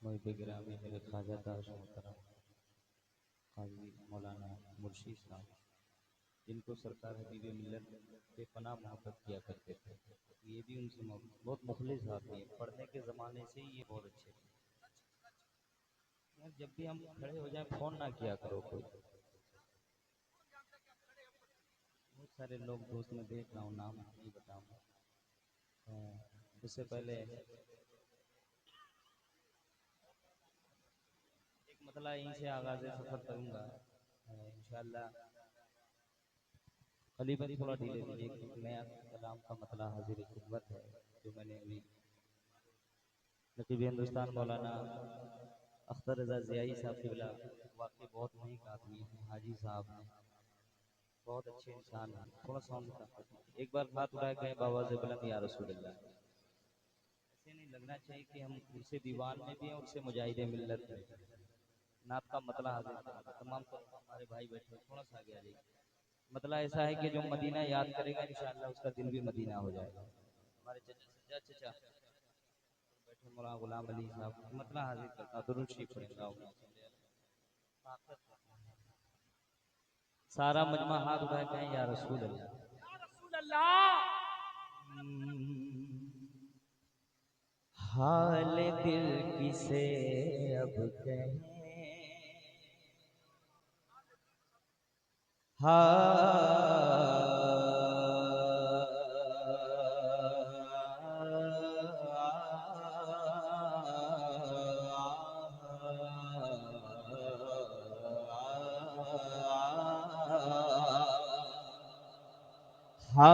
मोहिब गिरामी मेरे ख्वाजा दाश मोहतरम काजी मौलाना मुर्शी साहब, जिनको सरकार हबीब मिल्लत पे पनाह मोहब्बत किया करते थे। ये भी उनसे बहुत मुखलिस आदमी है, पढ़ने के ज़माने से ही ये बहुत अच्छे थे। यार जब भी हम खड़े हो जाए फ़ोन ना किया करो कोई। बहुत सारे लोग दोस्त में देख रहा हूँ, नाम नहीं बताऊँगा। उससे पहले एक मतला यहीं से आगाज़ सफ़र करूँगा इंशाअल्लाह। खलीफा थोड़ा ढीले दीजिए, एक नया कलाम का मतला हाजिर खिदमत है जो मैंने अभी नकीब हिंदुस्तान मौलाना अख्तर रज़ा ज़ियाई साहब क़िबला वाकई बहुत नेक आदमी हैं, हाजी साहब हैं, बहुत अच्छे इंसान हैं। थोड़ा साउंड का एक बार हाथ उठा गए बाबा से बुलंद या रसूल अल्लाह। ऐसे नहीं लगना चाहिए कि हम उनसे दीवान में भी हैं, उनसे मुजाहिद मिल्लत में। नात का मतला हाजिर तमाम हमारे भाई बैठे, थोड़ा सा आगे आ जाइए। मतलब ऐसा है कि जो मदीना याद करेगा इंशाअल्लाह उसका दिल भी मदीना हो जाएगा। हमारे चचा चचा बैठे मौलाना गुलाम अली साहब मतलब हाजिर करता दुरूद शरीफ पढ़ेगा। सारा मजमा हाथ उठाए कहें या रसूल अल्लाह। हाल दिल किसे अब कहें,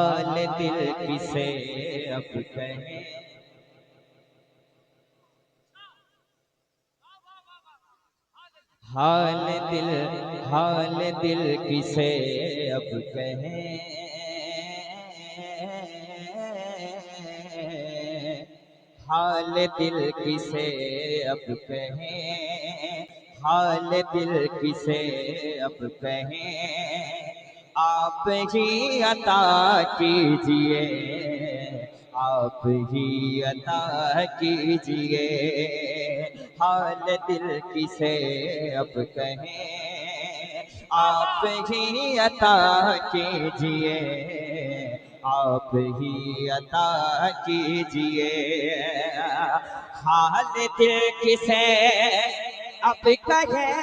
हाल दिल किसे अब कहें, हाल दिल किसे अब कहें, हाल दिल किसे अब कहें, हाल दिल किसे अब कहें। आप ही अता कीजिए, आप ही अता कीजिए। हाल दिल किसे अब कहें, आप ही अता कीजिए, आप ही अता कीजिए। हाल दिल किसे अब कहें,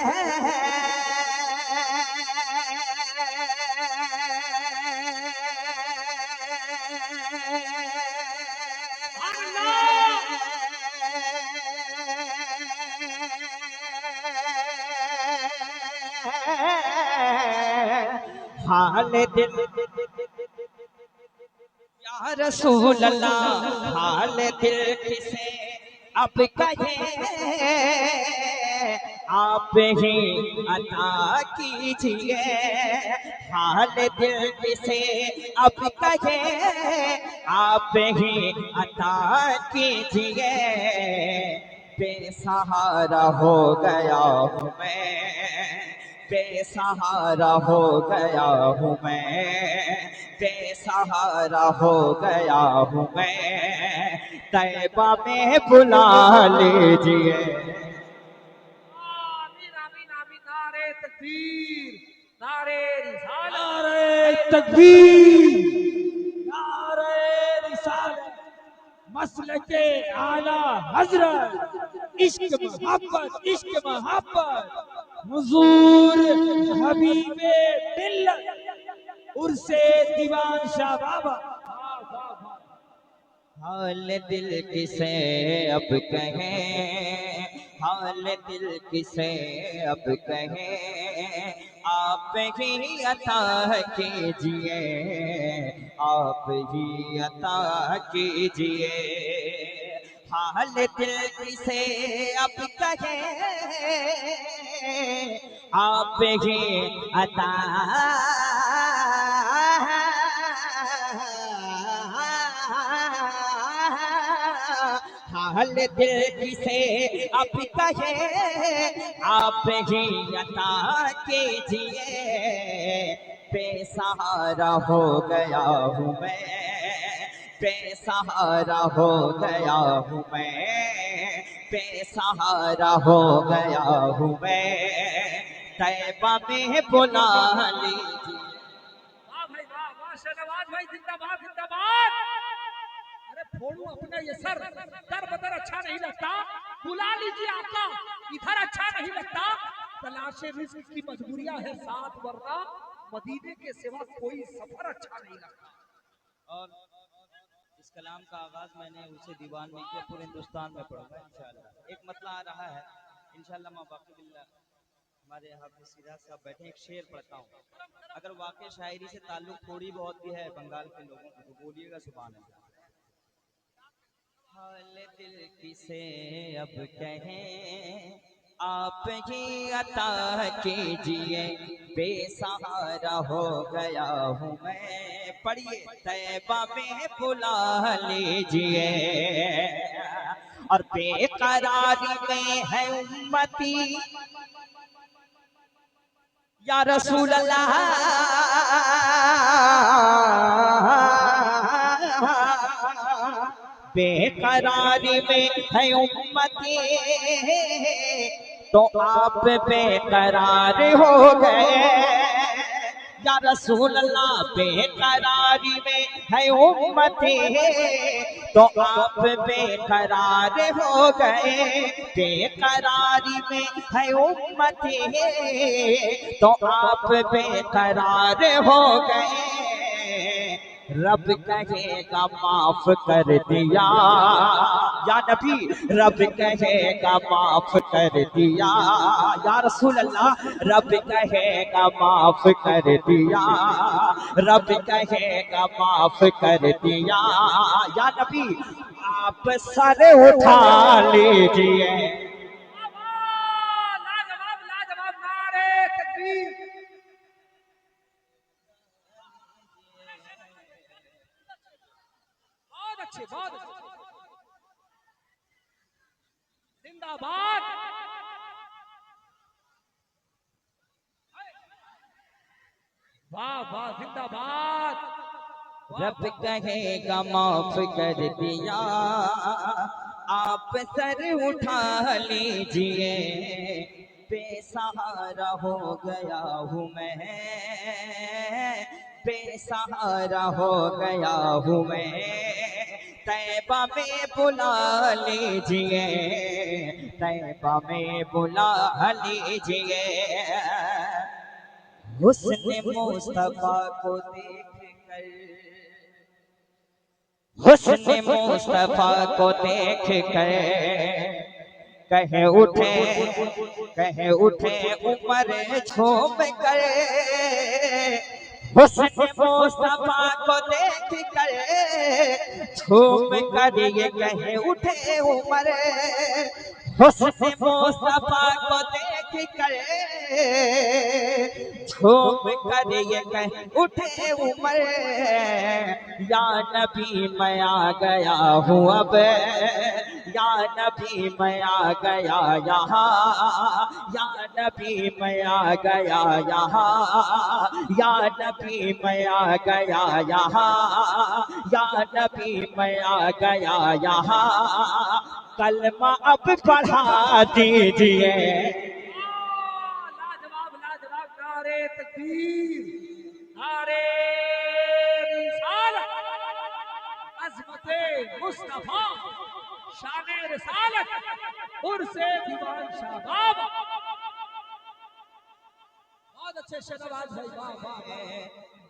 हाल दिल या रसूल अल्लाह, हाल दिल किसे अब कहें, आप ही अता कीजिए। हाल दिल किसे अब कहें, आप ही अता कीजिए। बेसहारा हो गया हूँ मैं, बेसहारा हो गया हूँ मैं, बेसहारा हो गया हूँ मैं। तैबा में बुला लीजिए। आमीन आमीन आमीन। नारे तकबीर, नारे रिसालत, नारे तकबीर, नारे रिसालत, मसलके आला हजरत, इश्क मोहब्बत हुजूर हबीबे मिल्लत उर्से दीवान शाह बाबा। हाल दिल किसे अब कहें, हाल दिल किसे अब कहें। आप ही अता कीजिए, आप ही अता कीजिए। हाल दिल किसे अब कहें, आप ही अता हाल दिल किसे अब कहें, आप ही अता कीजिए। बेसहारा हो गया हूँ मैं, बेसहारा हो गया हूँ मैं, बेसहारा हो गया हूँ मैं, तैबा में बुला लीजिए। वाह भाई वाह, वाह शहनवाज भाई, जिंदाबाद जिंदाबाद। अरे फोड़ू अपना ये सर, दर बदर अच्छा नहीं लगता, बुला लीजिए आका, इधर अच्छा नहीं लगता। तलाशे रिस्क की मजबूरियां है साथ, वरना मदीने के सिवा कोई सफर अच्छा नहीं लगता। और इस कलाम का आगाज मैंने उसे दीवान में किया, पूरे हिंदुस्तान में पढ़ूंगा इंशाअल्लाह। एक मतला आ रहा है इंशाअल्लाह, माबाकी बिल्लाह हमारे हाफिज सिराज साहब बैठे, एक शेर पढ़ता हूँ। अगर वाकई शायरी से ताल्लुक थोड़ी बहुत भी है बंगाल के लोगों को तो बोलिएगा सुभान अल्लाह। हाल दिल किसे अब कहें, आप ही अता कीजिए, बेसहारा हो गया हूँ मैं। पढ़िए, तैबा में बुला लीजिए, और बेकरारी में है उम्मती, या रसूल अल्लाह बेकरारी में है उम्मती, तो आप बेकरार हो गए, या रसूल अल्लाह बेकरारी में है उम्मती, तो आप बेकरार हो गए, बेकरारी में है उम्मती, तो आप बेकरार हो गए। रब कहेगा माफ कर दिया, या नबी रब कहेगा माफ कर दिया, या रसूल अल्लाह रब कहेगा माफ कर दिया, रब कहेगा माफ कर दिया, या नबी आप सर उठा लीजिए। लाजवाब लाजवाब, नारे तकबीर। बहुत अच्छे, बहुत अच्छे, जिंदाबाद। वाह वाह, जिंदाबाद। रब कहेगा माफ कर दिया, आप सर उठा लीजिए, बेसहारा हो गया हूँ मैं, बेसहारा हो गया हूँ मैं, तैबा में बुला लीजिए, तैबा में बुला लीजिए। हुस्न मुस्तफा को देख कर, हुस्न मुस्तफा को देख कर, कहे उठे उमर झूम कर, हुस्न मुस्तफा को देख कर झूम कर ये कहे उठे उमर, हुस्न मुस्तफा को देख कर झूम कर ये कहे उठे उमर, या नबी मैं आ गया हूँ अब, या नबी मैं आ गया यहाँ, या नबी मैं आ गया यहाँ, या नबी मैं आ गया यहाँ, या नबी मैं आ गया यहाँ, कलमा अब पढ़ा दीजिए। लाजवाब लाजवाब, नारे तकबीर, नारे रिसालत, अज़मते मुस्तफा, शाने रिसालत, उर्से दीवान शाह बाबा। बहुत अच्छे शहनवाज भाई, वाह वाह वाह।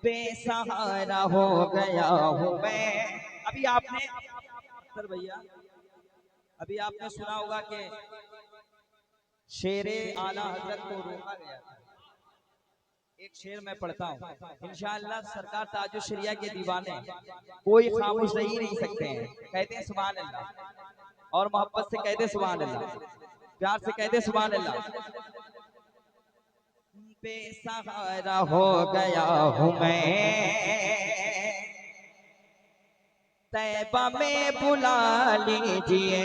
बेसहारा हो गया हूँ मैं। अभी आपने सर भैया, अभी आपने सुना होगा कि शेरे आला हजरत को रोका गया था। एक शेर मैं पढ़ता हूँ, इंशाअल्लाह सरकार ताजु शरिया के दीवाने कोई खामोश रह ही नहीं सकते हैं। कहते हैं सुभान अल्लाह, और मोहब्बत से कहते सुभान अल्लाह, प्यार से कहते सुभान अल्लाह। बेसहारा हो गया हूँ मैं, तैबा में बुला लीजिए।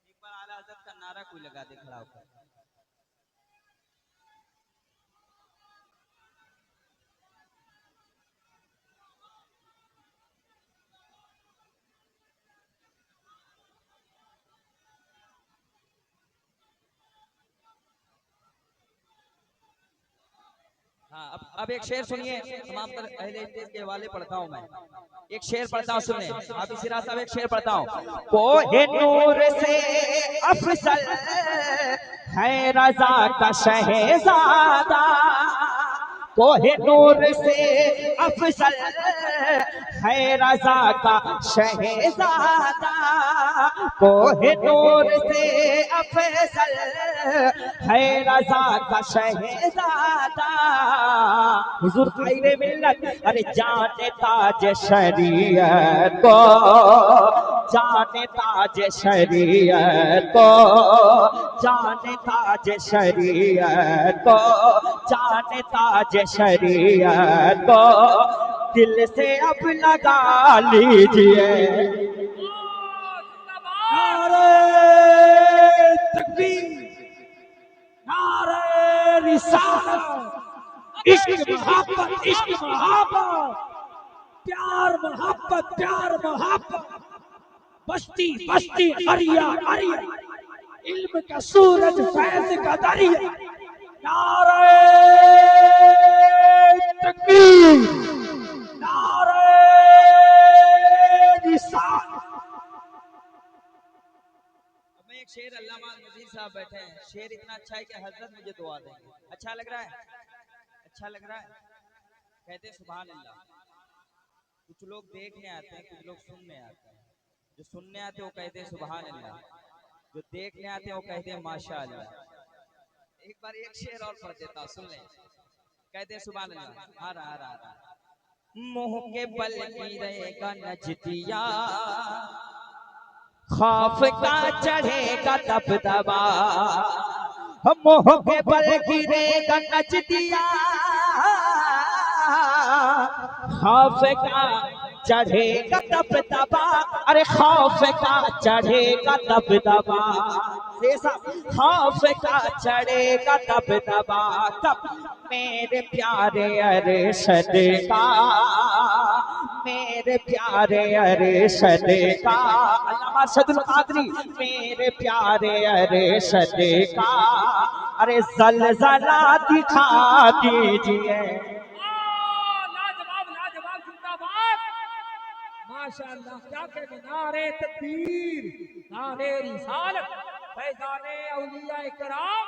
एक बार आला हज़रत का नारा कोई लगा दे खड़ा होकर। अब एक शेर सुनिए, तमाम तर अहले स्टेज के हवाले पढ़ता हूँ मैं। एक शेर पढ़ता हूँ, सुनिए आप। इसी रात साहब एक शेर पढ़ता हूँ। कोहे नूर से अफसल है रजा का शहजादा, कोहे नूर से अफसल है रजा का शहजादा, कोहे नूर से अफसल है रजा का शहजादा। हुजूर खाइरे मिल्लत, अरे जाने ताज शरीयत को, जाने ताज शरीयत को, जाने ताज शरीयत को, जाने ताज शरीयत को, दिल से अब लगा लीजिए। नारे तकबीर, नारे रिसालत, इश्क मोहब्बत, इश्क मोहब्बत, प्यार मोहब्बत, प्यार मोहब्बत, बस्ती बस्ती अरिया अरिया, इल्म का सूरज फैज का दरिया। नारे तकबीर, नारे रिसालत। मैं एक शेर, अल्लामा नज़ीर साहब बैठे हैं, शेर इतना अच्छा है कि हजरत मुझे दुआ देंगे। अच्छा लग रहा है? अच्छा लग रहा है? कहते हैं सुभान अल्लाह। कुछ लोग देखने आते हैं, कुछ लोग सुनने आते हैं। जो सुनने आते हैं वो कहते हैं सुभान अल्लाह, जो देखने आते हैं वो कहते हैं माशा अल्लाह। एक बार एक शेर और पढ़ देता हूं, सुन लें। कहते हैं सुभान अल्लाह। आ रहा आ रहा आ रहा। मुंह के बल गिरेगा नजदिया, खौफ का चढ़ेगा दबदबा, मुंह के बल गिरेगा नजदिया, खौफ का चढ़ेगा दबदबा, अरे खौफ का चढ़ेगा दबदबा, खौफ का चढ़ेगा दबदबा, तब मेरे प्यारे अरशद का, मेरे प्यारे अरशद का, अल्लामा अरशदुल कादरी, मेरे प्यारे अरशद का, अरे ज़लज़ला दिखा दीजिए। लाजवाब लाजवाब, जिंदाबाद, माशाअल्लाह। क्या कहते, नारे तकबीर, नारे रिसालत, फैजाने औलिया इकराम।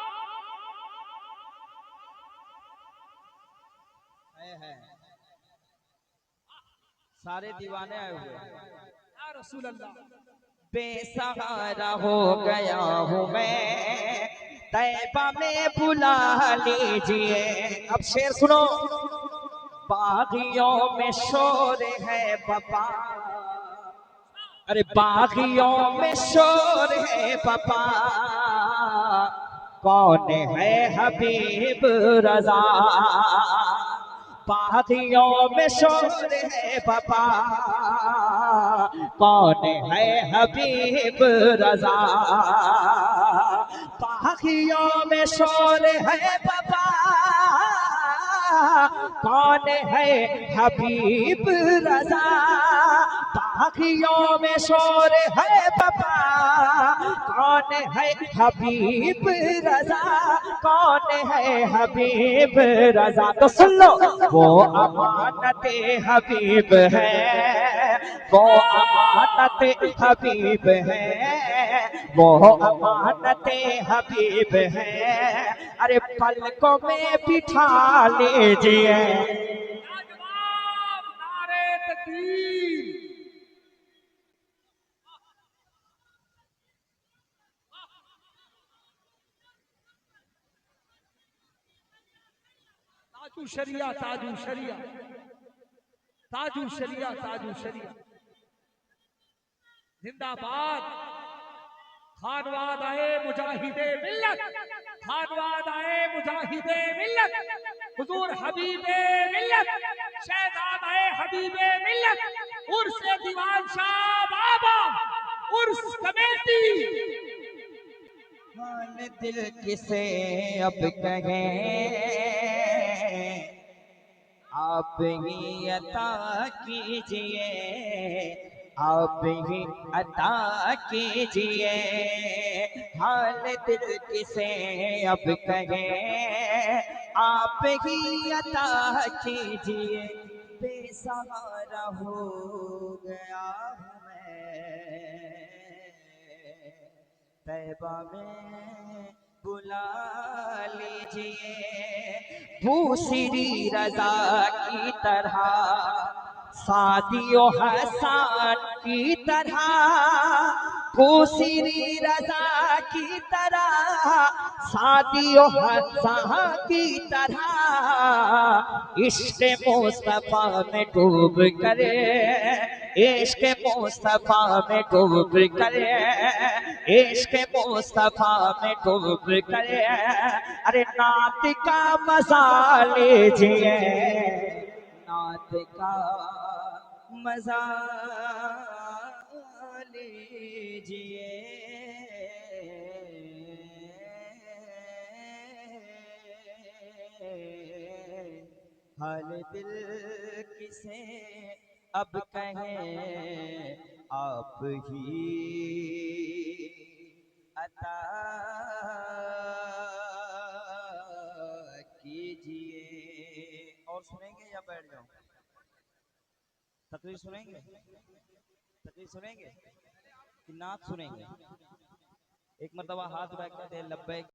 है सारे दीवाने आए हुए हैं। या रसूल अल्लाह। बेसहारा हो गया हूँ मैं, तैबा में बुला लीजिए। अब शेर सुनो। बागियों में शोर है बाबा, अरे बागियों में शोर है बाबा, कौन है हबीब रजा, बागियों में शोर है बाबा, कौन है हबीब रजा, बागियों में शोर है बाबा, कौन है हबीब रजा, बागियों में शोर है बाबा, कौन है हबीब रजा, कौन है हबीब रजा। तो सुन लो, वो अमानत हबीब है, वो अमानत हबीब है, वो अमानत हबीब है, अरे पलकों में बिठा लीजिए। लाजवाब, नारे तकबीर। ताजू शरिया, ताजू शरिया, ताजू शरिया, ताजू शरिया, जिंदाबाद। खानवाद आए मुजाहिदे मिल्लत, खानवाद आए मुजाहिदे मिल्लत, हुजूर हबीबे मिल्लत, शहजाद आए हबीबे मिल्लत, उर्स दीवान शाह बाबा, उर्स कमेटी। हाल दिल किसे अब कहें, आप ही अता कीजिए, आप ही अता कीजिए। हाल दिल किसे अब कहें, आप ही अता कीजिए, बेसहारा हो गया हूँ मैं, तैबा में बुला लीजिए। भूसिरी रजा की तरह, सादियो हसन की तरह, भूसिरी रजा की तरह, सादियो हसन की तरह, इश्क मुस्तफा में डूब कर, इश्क मुस्तफा में डूब कर, इश्क मुस्तफा में डूब कर, अरे नात का मजा लीजिए, नात का मजा लीजिए। हाल दिल किसे अब कहें, आप ही अता कीजिए। और सुनेंगे या बैठ जाऊं? तकरीर सुनेंगे? तकरीर सुनेंगे कि नात सुनेंगे? एक मर्तबा हाथ उठा के कहते हैं लब्बैक